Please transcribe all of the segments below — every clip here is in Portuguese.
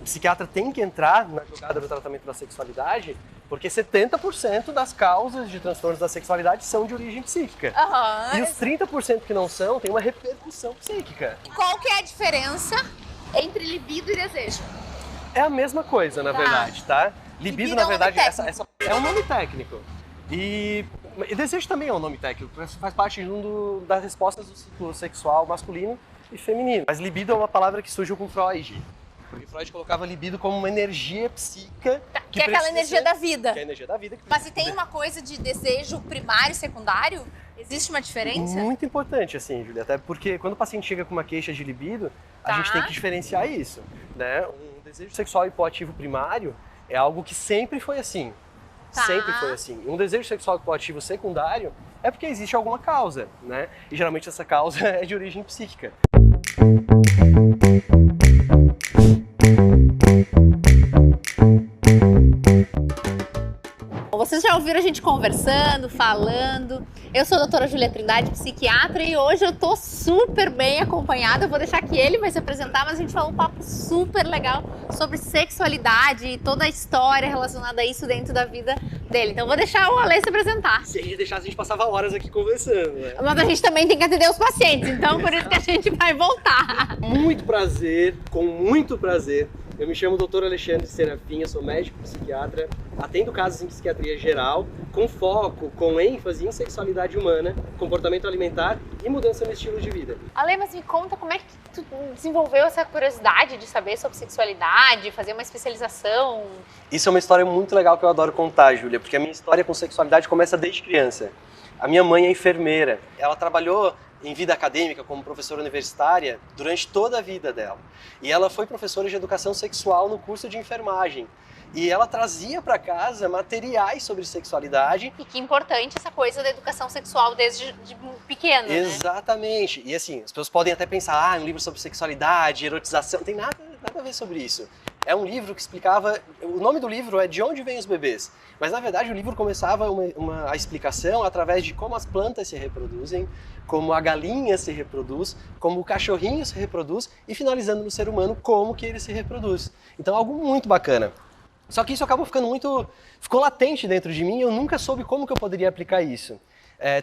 psiquiatra tem que entrar na jogada do tratamento da sexualidade, porque 70% das causas de transtornos da sexualidade são de origem psíquica. E os 30% que não são, tem uma repercussão psíquica. Qual que é a diferença entre libido e desejo? É a mesma coisa, na verdade, tá? Libido, na verdade, é um nome técnico. E desejo também é um nome técnico, faz parte das respostas do ciclo sexual masculino e feminino. Mas libido é uma palavra que surgiu com Freud. Porque Freud colocava libido como uma energia psíquica. Que é aquela energia da vida. Que é a energia da vida. Mas se tem uma coisa de desejo primário e secundário, existe uma diferença? Muito importante, assim, Júlia. Até porque quando o paciente chega com uma queixa de libido, a gente tem que diferenciar isso, né? Um desejo sexual hipoativo primário é algo que sempre foi assim. Sempre foi assim. Um desejo sexual hipoativo secundário é porque existe alguma causa, né? E geralmente essa causa é de origem psíquica. Vocês já ouviram a gente conversando, falando. Eu sou a doutora Júlia Trindade, psiquiatra, e hoje eu tô super bem acompanhada. Eu vou deixar que ele vai se apresentar, mas a gente falou um papo super legal sobre sexualidade e toda a história relacionada a isso dentro da vida dele. Então eu vou deixar o Ale se apresentar. Se a gente deixasse, a gente passava horas aqui conversando, né? Mas a gente também tem que atender os pacientes, então por isso que a gente vai voltar. Muito prazer, com muito prazer. Eu me chamo Dr. Alexandre Serafim, eu sou médico psiquiatra, atendo casos em psiquiatria geral, com foco, com ênfase em sexualidade humana, comportamento alimentar e mudança no estilo de vida. Ale, mas me conta como é que tu desenvolveu essa curiosidade de saber sobre sexualidade, fazer uma especialização? Isso é uma história muito legal que eu adoro contar, Júlia, porque a minha história com sexualidade começa desde criança. A minha mãe é enfermeira, ela trabalhou em vida acadêmica como professora universitária durante toda a vida dela. E ela foi professora de educação sexual no curso de enfermagem. E ela trazia para casa materiais sobre sexualidade. E que importante essa coisa da educação sexual desde pequeno, né? Exatamente. E assim, as pessoas podem até pensar, um livro sobre sexualidade, erotização, não tem nada a ver sobre isso. É um livro que explicava, o nome do livro é De Onde Vêm os Bebês, mas na verdade o livro começava a explicação através de como as plantas se reproduzem, como a galinha se reproduz, como o cachorrinho se reproduz e finalizando no ser humano como que ele se reproduz. Então algo muito bacana. Só que isso acabou ficou latente dentro de mim e eu nunca soube como que eu poderia aplicar isso.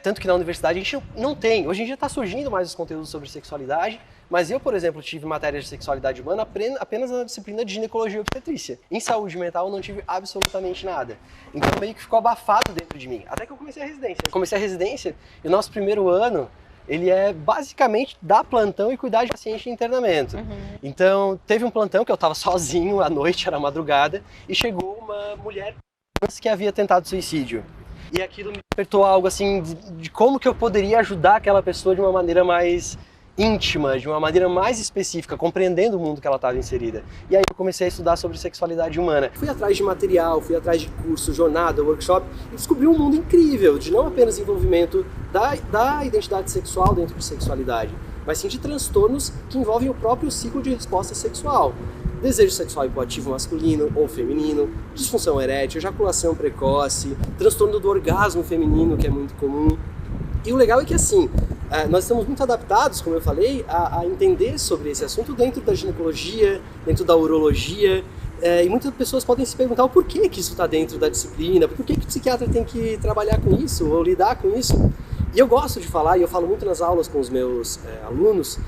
Tanto que na universidade a gente não tem, hoje em dia está surgindo mais os conteúdos sobre sexualidade, mas eu, por exemplo, tive matérias de sexualidade humana apenas na disciplina de ginecologia e obstetrícia. Em saúde mental eu não tive absolutamente nada. Então meio que ficou abafado dentro de mim, até que eu comecei a residência. Eu comecei a residência e o nosso primeiro ano, ele é basicamente dar plantão e cuidar de paciente em internamento. Então teve um plantão que eu estava sozinho à noite, era madrugada, e chegou uma mulher que havia tentado suicídio. E aquilo me despertou algo assim de como que eu poderia ajudar aquela pessoa de uma maneira mais íntima, de uma maneira mais específica, compreendendo o mundo que ela estava inserida. E aí eu comecei a estudar sobre sexualidade humana. Fui atrás de material, fui atrás de curso, jornada, workshop, e descobri um mundo incrível de não apenas envolvimento da identidade sexual dentro de sexualidade, mas sim de transtornos que envolvem o próprio ciclo de resposta sexual. Desejo sexual hipoativo masculino ou feminino, disfunção erétil, ejaculação precoce, transtorno do orgasmo feminino, que é muito comum. E o legal é que assim, nós estamos muito adaptados, como eu falei, a entender sobre esse assunto dentro da ginecologia, dentro da urologia, e muitas pessoas podem se perguntar o porquê que isso está dentro da disciplina, por que o psiquiatra tem que trabalhar com isso ou lidar com isso. E eu gosto de falar, e eu falo muito nas aulas com os meus alunos,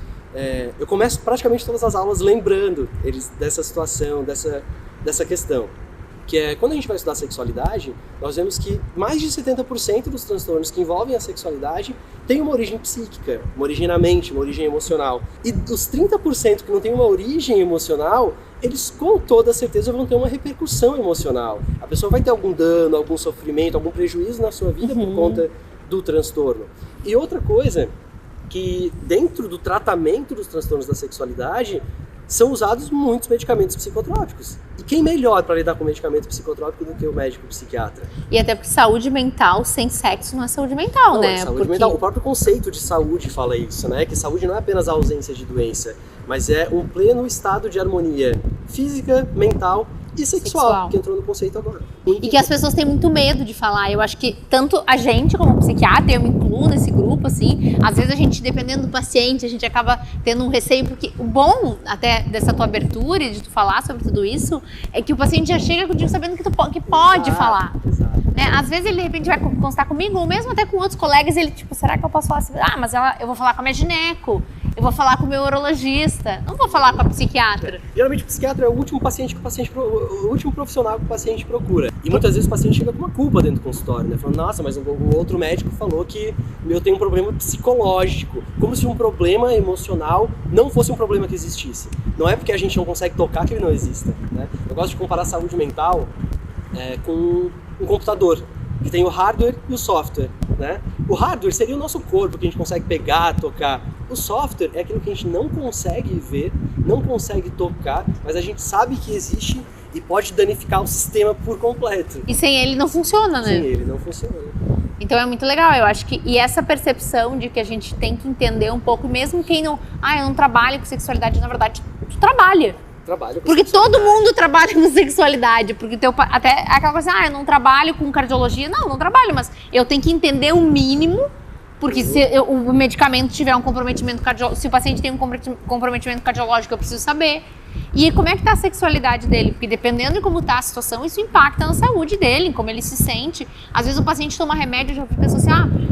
eu começo praticamente todas as aulas lembrando eles dessa situação, dessa questão. Que é, quando a gente vai estudar sexualidade, nós vemos que mais de 70% dos transtornos que envolvem a sexualidade têm uma origem psíquica, uma origem na mente, uma origem emocional. E dos 30% que não têm uma origem emocional, eles com toda certeza vão ter uma repercussão emocional. A pessoa vai ter algum dano, algum sofrimento, algum prejuízo na sua vida por conta do transtorno. E outra coisa, que dentro do tratamento dos transtornos da sexualidade, são usados muitos medicamentos psicotrópicos. E quem melhor para lidar com medicamento psicotrópico do que o médico psiquiatra? E até porque saúde mental sem sexo não é saúde mental, né? Saúde mental. O próprio conceito de saúde fala isso, né? Que saúde não é apenas a ausência de doença, mas é um pleno estado de harmonia física, mental e sexual, que entrou no conceito agora. E que as pessoas têm muito medo de falar. Eu acho que tanto a gente como psiquiatra, eu me incluo nesse grupo, assim, às vezes a gente, dependendo do paciente, a gente acaba tendo um receio, porque o bom até dessa tua abertura e de tu falar sobre tudo isso, é que o paciente já chega contigo sabendo que pode falar. Exato. Né? Às vezes ele de repente vai constar comigo, ou mesmo até com outros colegas, ele tipo, será que eu posso falar assim? Ah, mas eu vou falar com a minha gineco, eu vou falar com o meu urologista, não vou falar com a psiquiatra. Geralmente o psiquiatra é o último o último profissional que o paciente procura. E muitas vezes o paciente chega com uma culpa dentro do consultório, né? Falando, nossa, mas o outro médico falou que eu tenho um problema psicológico. Como se um problema emocional não fosse um problema que existisse. Não é porque a gente não consegue tocar que ele não exista, né? Eu gosto de comparar a saúde mental com um computador, que tem o hardware e o software, né? O hardware seria o nosso corpo, que a gente consegue pegar, tocar. O software é aquilo que a gente não consegue ver, não consegue tocar, mas a gente sabe que existe e pode danificar o sistema por completo. E sem ele não funciona, né? Sem ele não funciona. Então é muito legal, eu acho que... E essa percepção de que a gente tem que entender um pouco, mesmo quem não... Ah, eu não trabalho com sexualidade, na verdade, tu trabalha. Porque todo mundo trabalha com sexualidade, porque até aquela coisa, eu não trabalho com cardiologia, não trabalho, mas eu tenho que entender o mínimo, porque se o medicamento tiver um comprometimento cardiológico, se o paciente tem um comprometimento cardiológico, eu preciso saber. E como é que tá a sexualidade dele? Porque dependendo de como tá a situação, isso impacta na saúde dele, em como ele se sente. Às vezes o paciente toma remédio e já fica assim,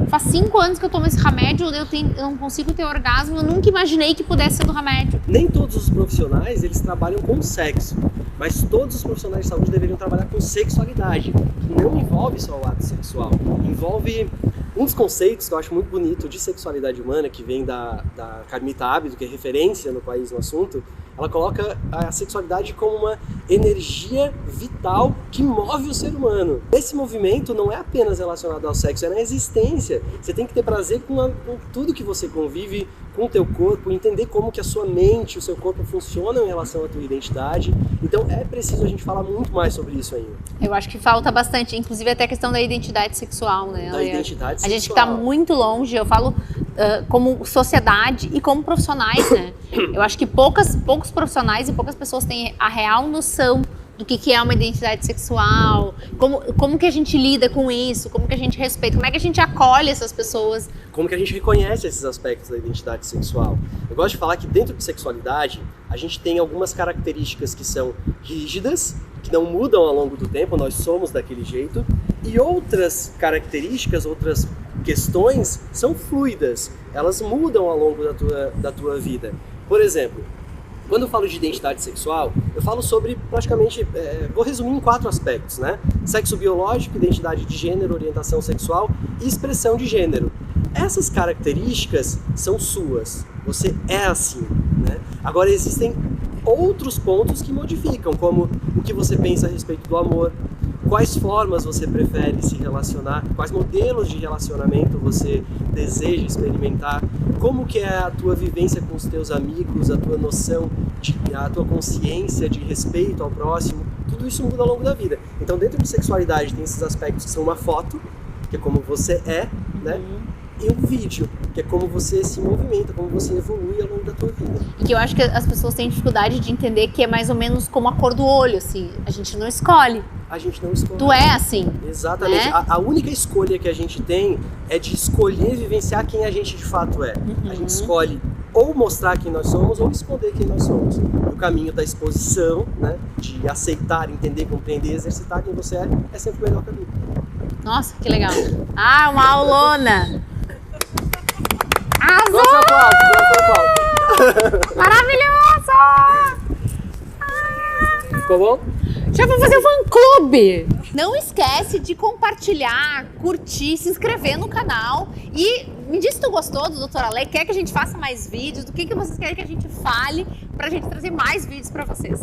faz 5 anos que eu tomo esse remédio, eu não consigo ter orgasmo, eu nunca imaginei que pudesse ser do remédio. Nem todos os profissionais, eles trabalham com sexo, mas todos os profissionais de saúde deveriam trabalhar com sexualidade, que não envolve só o ato sexual, envolve um dos conceitos que eu acho muito bonito de sexualidade humana, que vem da Carmita Ábido, que é referência no país no assunto. Ela coloca a sexualidade como uma energia vital que move o ser humano. Esse movimento não é apenas relacionado ao sexo, é na existência. Você tem que ter prazer com tudo que você convive, com o teu corpo, entender como que a sua mente, o seu corpo funcionam em relação à tua identidade. Então é preciso a gente falar muito mais sobre isso ainda. Eu acho que falta bastante, inclusive até a questão da identidade sexual, né? Da identidade sexual. A gente está muito longe, eu falo como sociedade e como profissionais, né? Eu acho que poucos profissionais e poucas pessoas têm a real noção do que é uma identidade sexual, como que a gente lida com isso, como que a gente respeita, como é que a gente acolhe essas pessoas. Como que a gente reconhece esses aspectos da identidade sexual. Eu gosto de falar que dentro de sexualidade, a gente tem algumas características que são rígidas, que não mudam ao longo do tempo, nós somos daquele jeito, e outras características, outras questões são fluidas, elas mudam ao longo da tua vida. Por exemplo, quando eu falo de identidade sexual, eu falo sobre praticamente, vou resumir em 4 aspectos, né? Sexo biológico, identidade de gênero, orientação sexual e expressão de gênero. Essas características são suas, você é assim, né? Agora existem outros pontos que modificam, como o que você pensa a respeito do amor, quais formas você prefere se relacionar, quais modelos de relacionamento você deseja experimentar, como que é a tua vivência com os teus amigos, a tua noção, a tua consciência de respeito ao próximo, tudo isso muda ao longo da vida. Então dentro de sexualidade tem esses aspectos que são uma foto, que é como você é, né? E um vídeo, que é como você se movimenta, como você evolui ao longo da tua vida. E que eu acho que as pessoas têm dificuldade de entender que é mais ou menos como a cor do olho, assim, a gente não escolhe. A gente não escolhe. Tu é assim. Exatamente. Né? A única escolha que a gente tem é de escolher vivenciar quem a gente de fato é. A gente escolhe ou mostrar quem nós somos ou esconder quem nós somos. O caminho da exposição, né, de aceitar, entender, compreender, exercitar quem você é sempre o melhor caminho. Nossa, que legal. Uma aulona. Arrasou! Maravilhoso! Ficou bom? Já vou fazer um fã-clube! Não esquece de compartilhar, curtir, se inscrever no canal e me diz se tu gostou do Doutora Lei, quer que a gente faça mais vídeos, do que vocês querem que a gente fale pra gente trazer mais vídeos pra vocês.